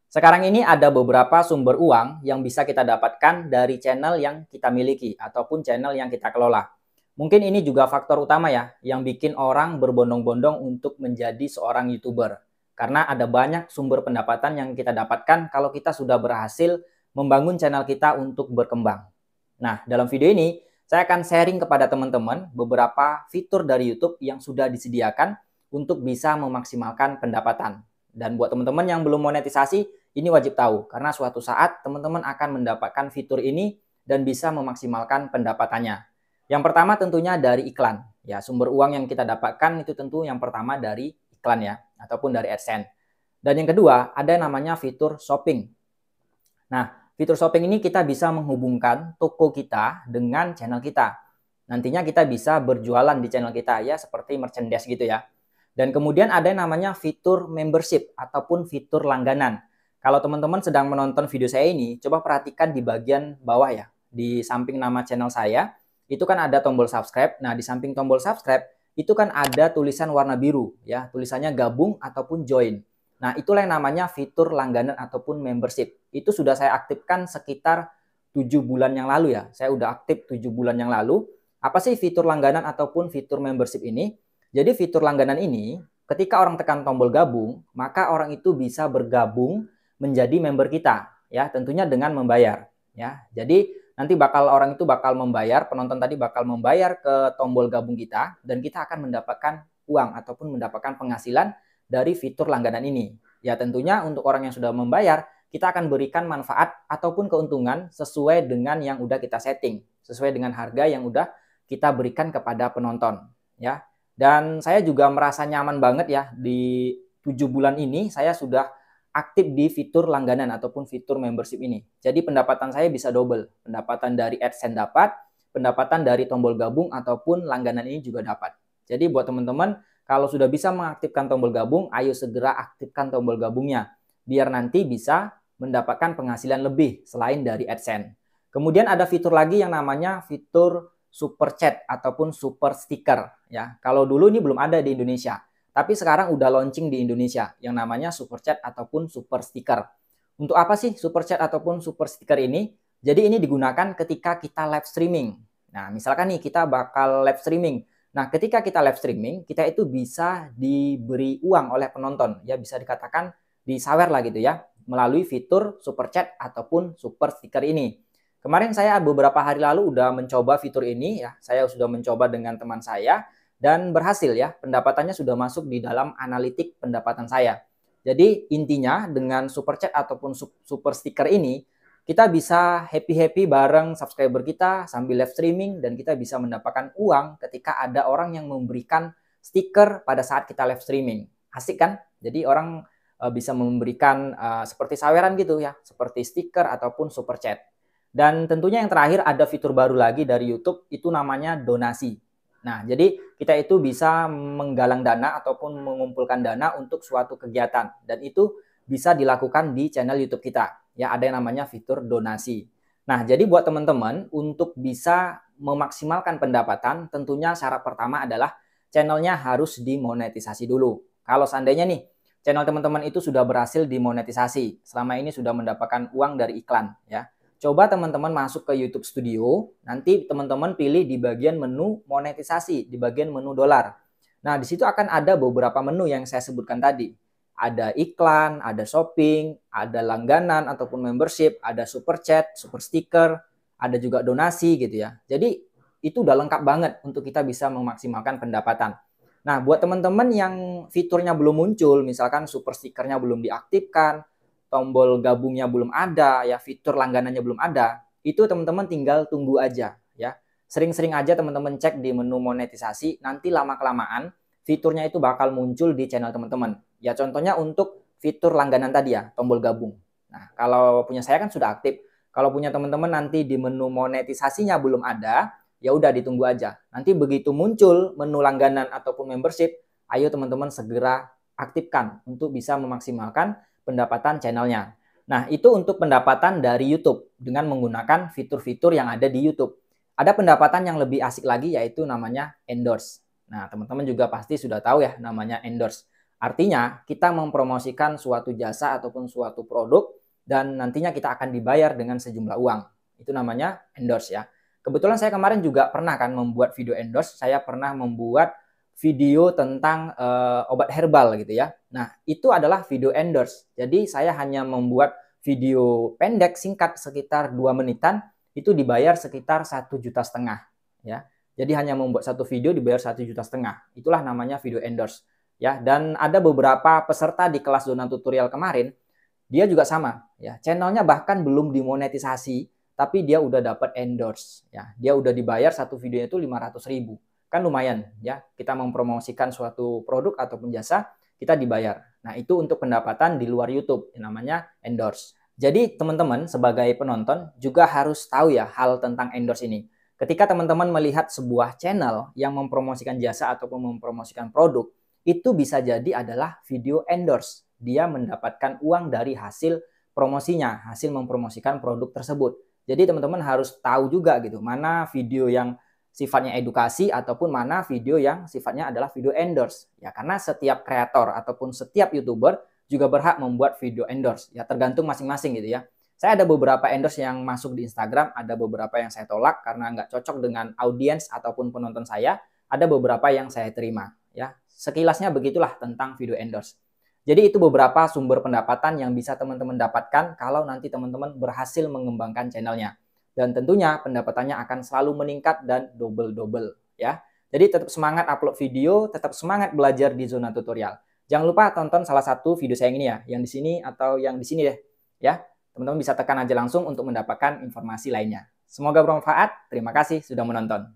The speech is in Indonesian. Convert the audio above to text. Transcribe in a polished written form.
Sekarang ini ada beberapa sumber uang yang bisa kita dapatkan dari channel yang kita miliki ataupun channel yang kita kelola. Mungkin ini juga faktor utama ya yang bikin orang berbondong-bondong untuk menjadi seorang YouTuber. Karena ada banyak sumber pendapatan yang kita dapatkan kalau kita sudah berhasil membangun channel kita untuk berkembang. Nah, dalam video ini saya akan sharing kepada teman-teman beberapa fitur dari YouTube yang sudah disediakan untuk bisa memaksimalkan pendapatan. Dan buat teman-teman yang belum monetisasi, ini wajib tahu karena suatu saat teman-teman akan mendapatkan fitur ini dan bisa memaksimalkan pendapatannya. Yang pertama tentunya dari iklan. Ya, sumber uang yang kita dapatkan itu tentu yang pertama dari iklan ya, ataupun dari AdSense. Dan yang kedua, ada yang namanya fitur shopping. Nah, fitur shopping ini kita bisa menghubungkan toko kita dengan channel kita. Nantinya kita bisa berjualan di channel kita ya, seperti merchandise gitu ya. Dan kemudian ada yang namanya fitur membership ataupun fitur langganan. Kalau teman-teman sedang menonton video saya ini, coba perhatikan di bagian bawah ya. Di samping nama channel saya, itu kan ada tombol subscribe. Nah, di samping tombol subscribe, itu kan ada tulisan warna biru ya, tulisannya gabung ataupun join. Nah, itulah yang namanya fitur langganan ataupun membership. Itu sudah saya aktifkan sekitar 7 bulan yang lalu ya. Saya udah aktif 7 bulan yang lalu. Apa sih fitur langganan ataupun fitur membership ini? Jadi fitur langganan ini, ketika orang tekan tombol gabung, maka orang itu bisa bergabung menjadi member kita, ya, tentunya dengan membayar, ya. Jadi nanti orang itu bakal membayar, penonton tadi bakal membayar ke tombol gabung kita dan kita akan mendapatkan uang ataupun mendapatkan penghasilan dari fitur langganan ini. Ya, tentunya untuk orang yang sudah membayar, kita akan berikan manfaat ataupun keuntungan sesuai dengan yang udah kita setting, sesuai dengan harga yang udah kita berikan kepada penonton, ya. Dan saya juga merasa nyaman banget ya di 7 bulan ini saya sudah aktif di fitur langganan ataupun fitur membership ini. Jadi pendapatan saya bisa double. Pendapatan dari AdSense dapat, pendapatan dari tombol gabung ataupun langganan ini juga dapat. Jadi buat teman-teman kalau sudah bisa mengaktifkan tombol gabung, ayo segera aktifkan tombol gabungnya. Biar nanti bisa mendapatkan penghasilan lebih selain dari AdSense. Kemudian ada fitur lagi yang namanya fitur super chat ataupun super sticker ya. Kalau dulu ini belum ada di Indonesia, tapi sekarang udah launching di Indonesia yang namanya super chat ataupun super sticker. Untuk apa sih super chat ataupun super sticker ini? Jadi ini digunakan ketika kita live streaming. Nah, misalkan nih kita bakal live streaming. Nah, ketika kita live streaming, kita itu bisa diberi uang oleh penonton, ya bisa dikatakan disawer lah gitu ya, melalui fitur super chat ataupun super sticker ini. Kemarin saya beberapa hari lalu udah mencoba fitur ini ya. Saya sudah mencoba dengan teman saya dan berhasil ya. Pendapatannya sudah masuk di dalam analitik pendapatan saya. Jadi intinya dengan super chat ataupun super sticker ini kita bisa happy-happy bareng subscriber kita sambil live streaming dan kita bisa mendapatkan uang ketika ada orang yang memberikan stiker pada saat kita live streaming. Asik kan? Jadi orang bisa memberikan seperti saweran gitu ya, seperti stiker ataupun super chat. Dan tentunya yang terakhir ada fitur baru lagi dari YouTube, itu namanya donasi. Nah, jadi kita itu bisa menggalang dana ataupun mengumpulkan dana untuk suatu kegiatan. Dan itu bisa dilakukan di channel YouTube kita. Ya, ada yang namanya fitur donasi. Nah, jadi buat teman-teman, untuk bisa memaksimalkan pendapatan, tentunya syarat pertama adalah channelnya harus dimonetisasi dulu. Kalau seandainya nih, channel teman-teman itu sudah berhasil dimonetisasi, selama ini sudah mendapatkan uang dari iklan, ya. Coba teman-teman masuk ke YouTube Studio, nanti teman-teman pilih di bagian menu monetisasi, di bagian menu dolar. Nah, di situ akan ada beberapa menu yang saya sebutkan tadi. Ada iklan, ada shopping, ada langganan ataupun membership, ada super chat, super sticker, ada juga donasi gitu ya. Jadi itu udah lengkap banget untuk kita bisa memaksimalkan pendapatan. Nah, buat teman-teman yang fiturnya belum muncul, misalkan super stickernya belum diaktifkan, tombol gabungnya belum ada, ya fitur langganannya belum ada, itu teman-teman tinggal tunggu aja ya. Sering-sering aja teman-teman cek di menu monetisasi, nanti lama-kelamaan fiturnya itu bakal muncul di channel teman-teman. Ya contohnya untuk fitur langganan tadi ya, tombol gabung. Nah, kalau punya saya kan sudah aktif. Kalau punya teman-teman nanti di menu monetisasinya belum ada, ya udah ditunggu aja. Nanti begitu muncul menu langganan ataupun membership, ayo teman-teman segera aktifkan untuk bisa memaksimalkan pendapatan channelnya. Nah, itu untuk pendapatan dari YouTube dengan menggunakan fitur-fitur yang ada di YouTube. Ada pendapatan yang lebih asik lagi yaitu namanya endorse. Nah, teman-teman juga pasti sudah tahu ya namanya endorse. Artinya, kita mempromosikan suatu jasa ataupun suatu produk dan nantinya kita akan dibayar dengan sejumlah uang. Itu namanya endorse ya. Kebetulan saya kemarin juga pernah kan membuat video endorse. Saya pernah membuat video tentang obat herbal gitu ya. Nah, itu adalah video endorse. Jadi saya hanya membuat video pendek singkat sekitar 2 menitan, itu dibayar sekitar 1,5 juta ya. Jadi hanya membuat satu video dibayar 1,5 juta. Itulah namanya video endorse ya. Dan ada beberapa peserta di kelas Zona Tutorial kemarin, dia juga sama ya. Channelnya bahkan belum dimonetisasi, tapi dia udah dapat endorse ya. Dia udah dibayar satu videonya itu 500.000. Kan lumayan ya. Kita mempromosikan suatu produk ataupun jasa, kita dibayar. Nah, itu untuk pendapatan di luar YouTube, yang namanya endorse. Jadi teman-teman sebagai penonton juga harus tahu ya hal tentang endorse ini. Ketika teman-teman melihat sebuah channel yang mempromosikan jasa ataupun mempromosikan produk, itu bisa jadi adalah video endorse. Dia mendapatkan uang dari hasil promosinya, hasil mempromosikan produk tersebut. Jadi teman-teman harus tahu juga gitu, mana video yang sifatnya edukasi ataupun mana video yang sifatnya adalah video endorse. Ya, karena setiap kreator ataupun setiap YouTuber juga berhak membuat video endorse. Ya, tergantung masing-masing gitu ya. Saya ada beberapa endorse yang masuk di Instagram, ada beberapa yang saya tolak karena nggak cocok dengan audiens ataupun penonton saya, ada beberapa yang saya terima. Ya, sekilasnya begitulah tentang video endorse. Jadi itu beberapa sumber pendapatan yang bisa teman-teman dapatkan kalau nanti teman-teman berhasil mengembangkan channelnya. Dan tentunya pendapatannya akan selalu meningkat dan double-double ya. Jadi tetap semangat upload video, tetap semangat belajar di Zona Tutorial. Jangan lupa tonton salah satu video saya yang ini ya, yang di sini atau yang di sini deh ya. Teman-teman bisa tekan aja langsung untuk mendapatkan informasi lainnya. Semoga bermanfaat. Terima kasih sudah menonton.